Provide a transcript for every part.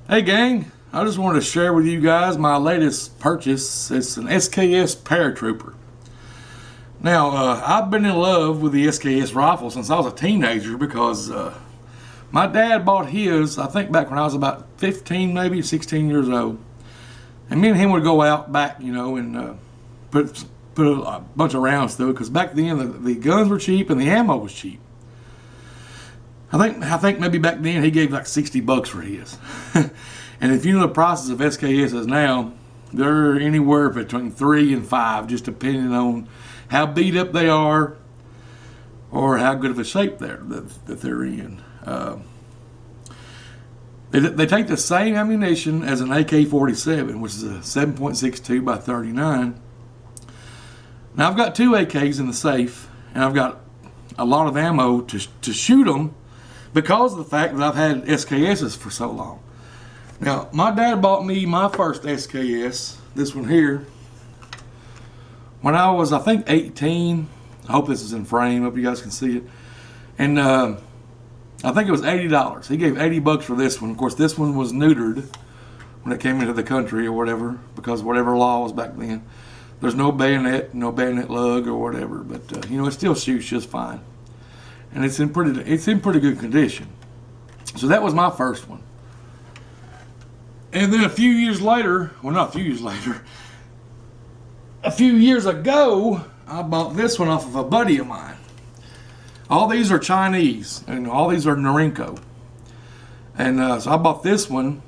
Hey gang, I just wanted to share with you guys my latest purchase. It's an SKS Paratrooper. Now, I've been in love with the SKS rifle since I was a teenager because my dad bought his, I think back when I was about 15, maybe 16 years old. And me and him would go out back, and put a bunch of rounds through it, because back then the guns were cheap and the ammo was cheap. I think maybe back then he gave like $60 for his. And if you know the prices of SKSs now, they're anywhere between 3 and 5, just depending on how beat up they are or how good of a shape that they're in. They take the same ammunition as an AK-47, which is a 7.62 by 39. Now I've got 2 AKs in the safe, and I've got a lot of ammo to shoot them, because of the fact that I've had SKSs for so long. Now, my dad bought me my first SKS, this one here, when I was, I think, 18. I hope this is in frame. I hope you guys can see it. And I think it was $80. He gave $80 for this one. Of course, this one was neutered when it came into the country or whatever, because whatever law was back then. There's no bayonet lug or whatever, but it still shoots just fine. And it's in pretty good condition. So that was my first one. And then a few years later, well, not a few years later, a few years ago, I bought this one off of a buddy of mine. All these are Chinese, and all these are Norinco. And so I bought this one.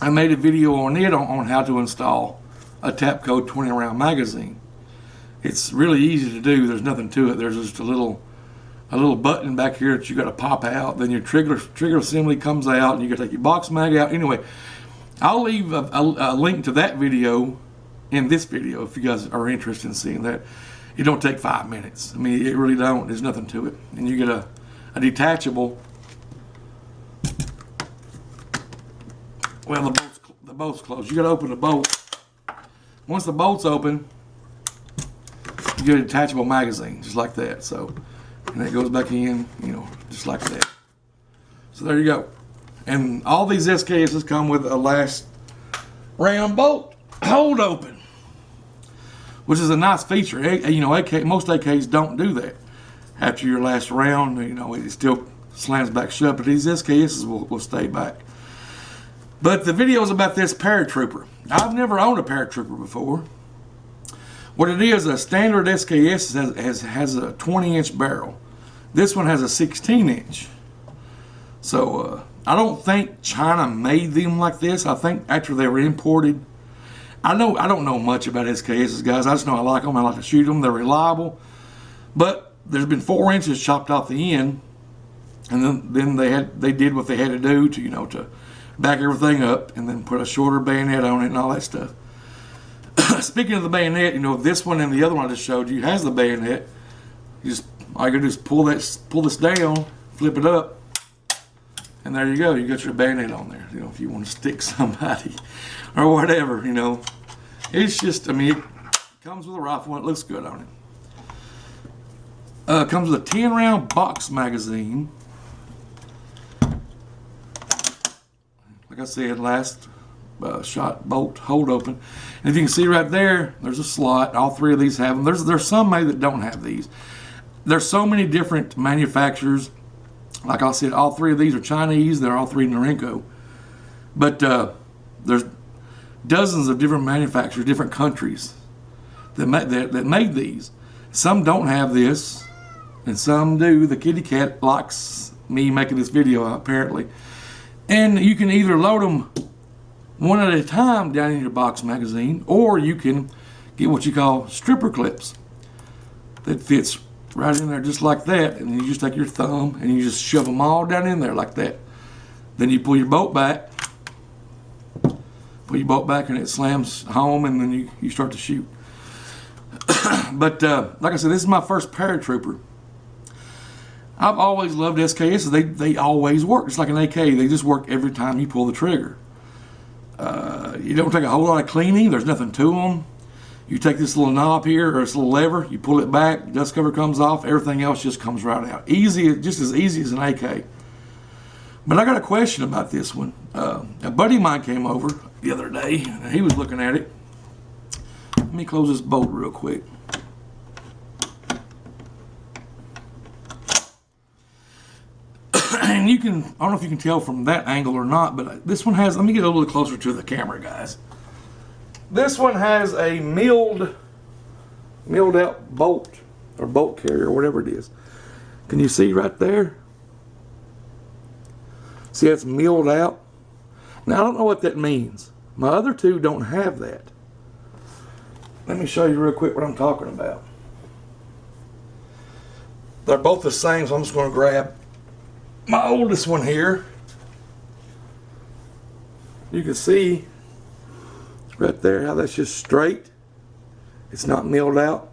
I made a video on it on how to install a Tapco 20 round magazine. It's really easy to do. There's nothing to it. There's just a little button back here that you got to pop out. Then your trigger assembly comes out, and you got to take your box mag out. Anyway, I'll leave a link to that video in this video if you guys are interested in seeing that. It don't take 5 minutes. I mean, it really don't. There's nothing to it. And you get a detachable. Well, the bolt's closed. You got to open the bolt. Once the bolt's open, you get a detachable magazine, just like that. So. And it goes back in, just like that. So there you go. And all these SKSs come with a last round bolt hold open, which is a nice feature. Most AKs don't do that. After your last round, it still slams back shut, but these SKSs will stay back. But the video is about this Paratrooper. I've never owned a Paratrooper before. What it is, a standard SKS has a 20-inch barrel. This one has a 16-inch. So I don't think China made them like this. I think after they were imported. I don't know much about SKSs, guys. I just know I like them. I like to shoot them. They're reliable. But there's been 4 inches chopped off the end, and then they did what they had to do to back everything up, and then put a shorter bayonet on it and all that stuff. Speaking of the bayonet, this one and the other one I just showed you has the bayonet. All you gotta do is pull this down, flip it up, and there you go. You got your bayonet on there. If you want to stick somebody or whatever, it's just, it comes with a rifle and it looks good on it. It comes with a 10 round box magazine. Like I said, last shot bolt hold open, and if you can see right there, there's a slot. All 3 of these have them. There's some maybe that don't have these. There's so many different manufacturers. Like I said, all 3 of these are Chinese. They're all 3 Norinco, but there's dozens of different manufacturers, different countries that made these. Some don't have this, and some do. The kitty cat likes me making this video, apparently. And you can either load them one at a time down in your box magazine, or you can get what you call stripper clips that fits right in there just like that, and you just take your thumb and you just shove them all down in there like that. Then you pull your bolt back, and it slams home, and then you start to shoot. But like I said, this is my first Paratrooper. I've always loved SKSs. They always work. It's like an AK. They just work every time you pull the trigger. You don't take a whole lot of cleaning. There's nothing to them. You take this little knob here, or this little lever, you pull it back, dust cover comes off, everything else just comes right out. Easy, just as easy as an AK. But I got a question about this one. A buddy of mine came over the other day, and he was looking at it. Let me close this bolt real quick. And you can, I don't know if you can tell from that angle or not, but this one has, let me get a little closer to the camera, guys. This one has a milled out bolt, or bolt carrier, or whatever it is. Can you see right there? See, it's milled out. Now, I don't know what that means. My other two don't have that. Let me show you real quick what I'm talking about. They're both the same, so I'm just going to grab my oldest one here. You can see right there how that's just straight. It's not milled out.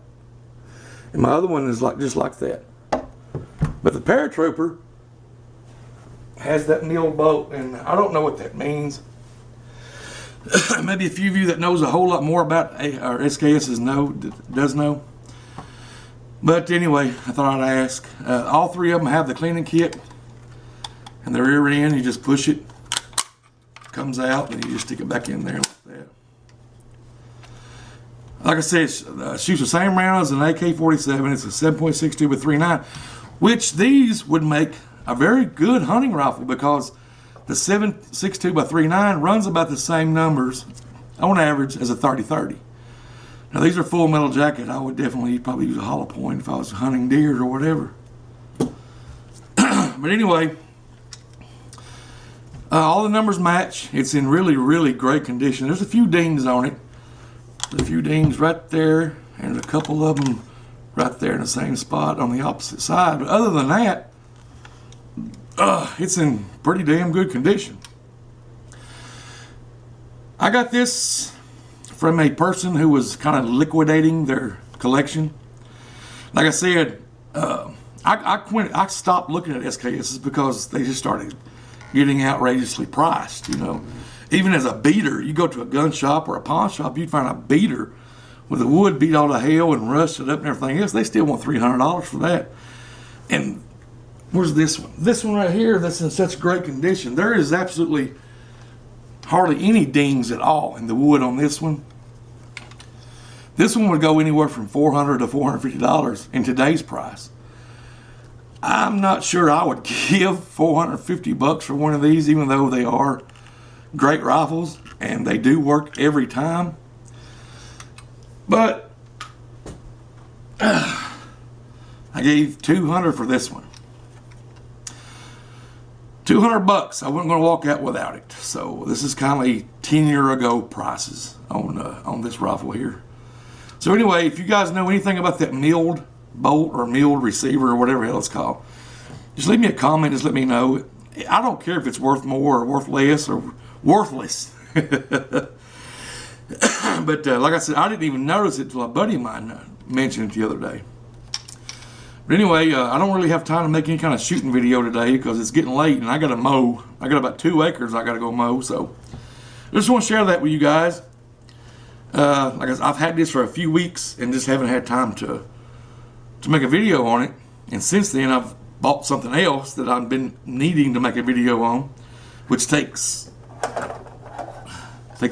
And my other one is like just like that. But the Paratrooper has that milled bolt, and I don't know what that means. Maybe a few of you that knows a whole lot more about our SKSs does know. But anyway, I thought I'd ask. All three of them have the cleaning kit, and the rear end, you just push it, comes out, and you just stick it back in there like that. Like I said, it shoots the same round as an AK-47. It's a 7.62 with 3.9, which these would make a very good hunting rifle because the 7.62 by 3.9 runs about the same numbers on average as a 30-30. Now these are full metal jacket. I would definitely probably use a hollow point if I was hunting deer or whatever. But anyway, all the numbers match. It's in really, really great condition. There's a few dings on it. A few dings right there, and a couple of them right there in the same spot on the opposite side. But other than that, it's in pretty damn good condition. I got this from a person who was kind of liquidating their collection. Like I said, I stopped looking at SKSs because they just started getting outrageously priced, you know. Even as a beater, you go to a gun shop or a pawn shop, you'd find a beater with the wood beat all to hell and rusted up and everything else. They still want $300 for that. And where's this one? This one right here that's in such great condition. There is absolutely hardly any dings at all in the wood on this one. This one would go anywhere from $400 to $450 in today's price. I'm not sure I would give $450 for one of these, even though they are great rifles and they do work every time. But I gave $200 for this one. $200. I wasn't going to walk out without it. So this is kind of a 10-year ago prices on this rifle here. So anyway, if you guys know anything about that milled bolt or milled receiver or whatever hell it's called, just leave me a comment. Just let me know. I don't care if it's worth more or worth less or worthless. But like I said, I didn't even notice it until a buddy of mine mentioned it the other day. But anyway, I don't really have time to make any kind of shooting video today because it's getting late and I got to mow. I got about 2 acres I got to go mow. So I just want to share that with you guys. Like I said, I've had this for a few weeks and just haven't had time to make a video on it. And since then, I've bought something else that I've been needing to make a video on, which takes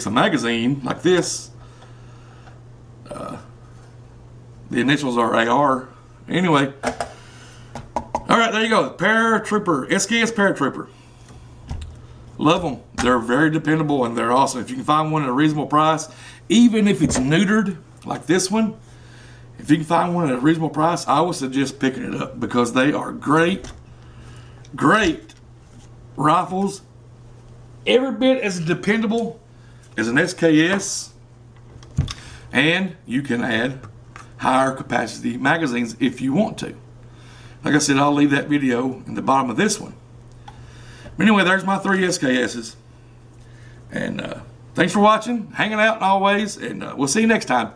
a magazine like this. The initials are AR. Anyway, all right, there you go. Paratrooper, SKS Paratrooper. Love them. They're very dependable and they're awesome. If you can find one at a reasonable price, even if it's neutered like this one, if you can find one at a reasonable price, I would suggest picking it up because they are great, great rifles. Every bit as dependable as an SKS, and you can add higher capacity magazines if you want to. Like I said, I'll leave that video in the bottom of this one. But anyway, there's my 3 SKSs. And thanks for watching, hanging out always, and we'll see you next time.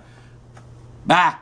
Bye.